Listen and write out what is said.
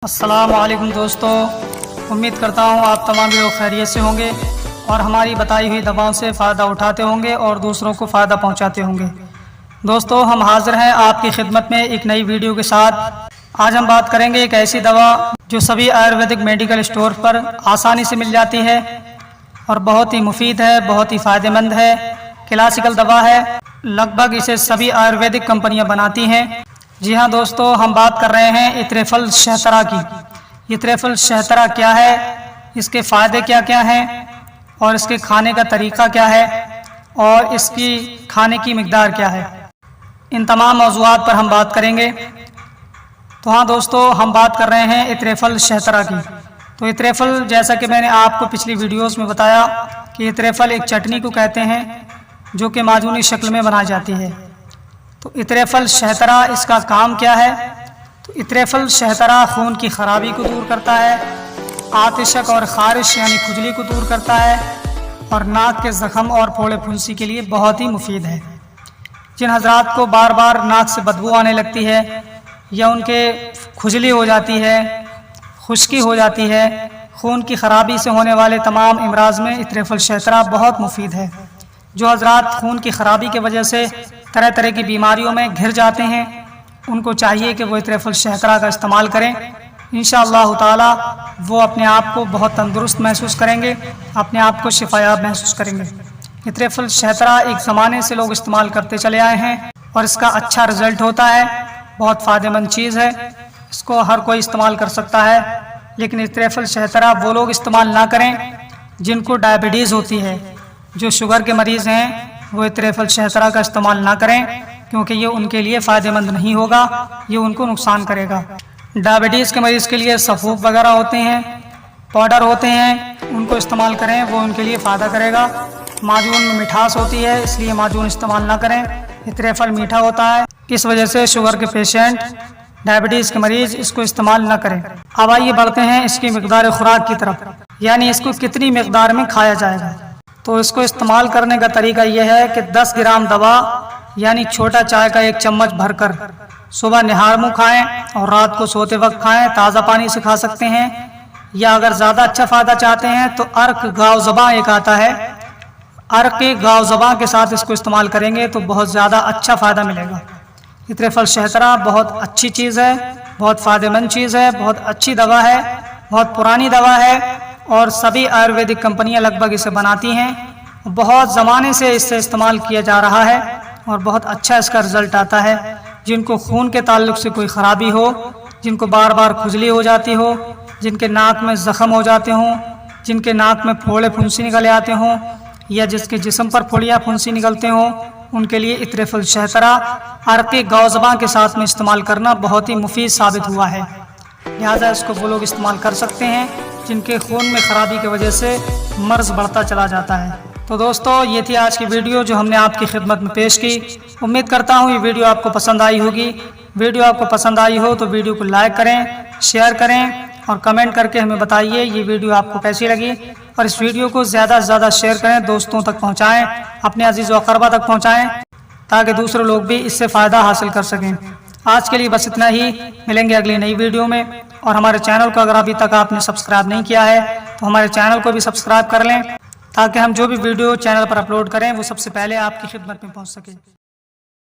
السلام علیکم دوستو، امید کرتا ہوں آپ تمام لوگ خیریت سے ہوں گے اور ہماری بتائی ہوئی دواؤں سے فائدہ اٹھاتے ہوں گے اور دوسروں کو فائدہ پہنچاتے ہوں گے۔ دوستو، ہم حاضر ہیں آپ کی خدمت میں ایک نئی ویڈیو کے ساتھ۔ آج ہم بات کریں گے ایک ایسی دوا جو سبھی آیورویدک میڈیکل اسٹور پر آسانی سے مل جاتی ہے اور بہت ہی مفید ہے، بہت ہی فائدہ مند ہے، کلاسیکل دوا ہے۔ لگ بھگ اسے سبھی آیورویدک کمپنیاں بناتی ہیں۔ جی ہاں دوستو، ہم بات کر رہے ہیں اتریفل شہترا کی۔ اتریفل شہترا کیا ہے، اس کے فائدے کیا کیا ہیں اور اس کے کھانے کا طریقہ کیا ہے اور اس کی کھانے کی مقدار کیا ہے، ان تمام موضوعات پر ہم بات کریں گے۔ تو ہاں دوستو، ہم بات کر رہے ہیں اتریفل شہترا کی۔ تو اتریفل، جیسا کہ میں نے آپ کو پچھلی ویڈیوز میں بتایا کہ اتریفل ایک چٹنی کو کہتے ہیں جو کہ معجونی شکل میں بنائی جاتی ہے۔ تو اتریفل شہترا، اس کا کام کیا ہے؟ تو اتریفل شہترا خون کی خرابی کو دور کرتا ہے، آتشک اور خارش یعنی کھجلی کو دور کرتا ہے اور ناک کے زخم اور پھوڑے پھنسی کے لیے بہت ہی مفید ہے۔ جن حضرات کو بار بار ناک سے بدبو آنے لگتی ہے یا ان کے کھجلی ہو جاتی ہے، خشکی ہو جاتی ہے، خون کی خرابی سے ہونے والے تمام امراض میں اتریفل شہترا بہت مفید ہے۔ جو حضرات خون کی خرابی کی وجہ سے طرح طرح کی بیماریوں میں گھر جاتے ہیں، ان کو چاہیے کہ وہ اتریفل شہترا کا استعمال کریں۔ انشاءاللہ تعالی وہ اپنے آپ کو بہت تندرست محسوس کریں گے، اپنے آپ کو شفایاب محسوس کریں گے۔ اتریفل شہترا ایک زمانے سے لوگ استعمال کرتے چلے آئے ہیں اور اس کا اچھا رزلٹ ہوتا ہے، بہت فائدہ مند چیز ہے، اس کو ہر کوئی استعمال کر سکتا ہے۔ لیکن اتریفل شہترا وہ لوگ استعمال نہ کریں جن کو ڈائبٹیز ہوتی ہے۔ جو شوگر کے مریض ہیں وہ اتریفل شہترا کا استعمال نہ کریں، کیونکہ یہ ان کے لیے فائدہ مند نہیں ہوگا، یہ ان کو نقصان کرے گا۔ ڈائبٹیز کے مریض کے لیے سفوف وغیرہ ہوتے ہیں، پاؤڈر ہوتے ہیں، ان کو استعمال کریں، وہ ان کے لیے فائدہ کرے گا۔ معجون میں مٹھاس ہوتی ہے، اس لیے معجون استعمال نہ کریں۔ اتریفل میٹھا ہوتا ہے، اس وجہ سے شوگر کے پیشنٹ، ڈائبٹیز کے مریض اس کو استعمال نہ کریں۔ اب آئیے بڑھتے ہیں اس کی مقدار خوراک کی طرف، یعنی اس کو کتنی مقدار میں کھایا جائے گا۔ تو اس کو استعمال کرنے کا طریقہ یہ ہے کہ 10 گرام دوا یعنی چھوٹا چائے کا 1 چمچ بھر کر صبح نہار منہ کھائیں اور رات کو سوتے وقت کھائیں۔ تازہ پانی سے کھا سکتے ہیں، یا اگر زیادہ اچھا فائدہ چاہتے ہیں تو ارک گاؤ زباں ایک آتا ہے، ارک گاؤ زباں کے ساتھ اس کو استعمال کریں گے تو بہت زیادہ اچھا فائدہ ملے گا۔ اتریفل شہترا بہت اچھی چیز ہے، بہت فائدہ مند چیز ہے، بہت اچھی دوا ہے، بہت پرانی دوا ہے اور سبھی آیورویدک کمپنیاں لگ بھگ اسے بناتی ہیں۔ بہت زمانے سے اس سے استعمال کیا جا رہا ہے اور بہت اچھا اس کا رزلٹ آتا ہے۔ جن کو خون کے تعلق سے کوئی خرابی ہو، جن کو بار بار کھجلی ہو جاتی ہو، جن کے ناک میں زخم ہو جاتے ہوں، جن کے ناک میں پھوڑے پھنسی نکل آتے ہوں یا جس کے جسم پر پھوڑیاں پھنسی نکلتے ہوں، ان کے لیے اتریفل شہترا ارک گاؤ زباں کے ساتھ میں استعمال کرنا بہت ہی مفید ثابت ہوا ہے۔ لہٰذا اس کو وہ لوگ استعمال کر سکتے ہیں جن کے خون میں خرابی کی وجہ سے مرض بڑھتا چلا جاتا ہے۔ تو دوستو، یہ تھی آج کی ویڈیو جو ہم نے آپ کی خدمت میں پیش کی۔ امید کرتا ہوں یہ ویڈیو آپ کو پسند آئی ہوگی۔ ویڈیو آپ کو پسند آئی ہو تو ویڈیو کو لائک کریں، شیئر کریں اور کمنٹ کر کے ہمیں بتائیے یہ ویڈیو آپ کو کیسی لگی، اور اس ویڈیو کو زیادہ سے زیادہ شیئر کریں، دوستوں تک پہنچائیں، اپنے عزیز و اقربا تک پہنچائیں تاکہ دوسرے لوگ بھی اس سے فائدہ حاصل کر سکیں۔ آج کے لیے بس اتنا ہی، ملیں گے اگلی نئی ویڈیو میں۔ اور ہمارے چینل کو اگر ابھی تک آپ نے سبسکرائب نہیں کیا ہے تو ہمارے چینل کو بھی سبسکرائب کر لیں تاکہ ہم جو بھی ویڈیو چینل پر اپلوڈ کریں وہ سب سے پہلے آپ کی خدمت میں پہنچ سکے۔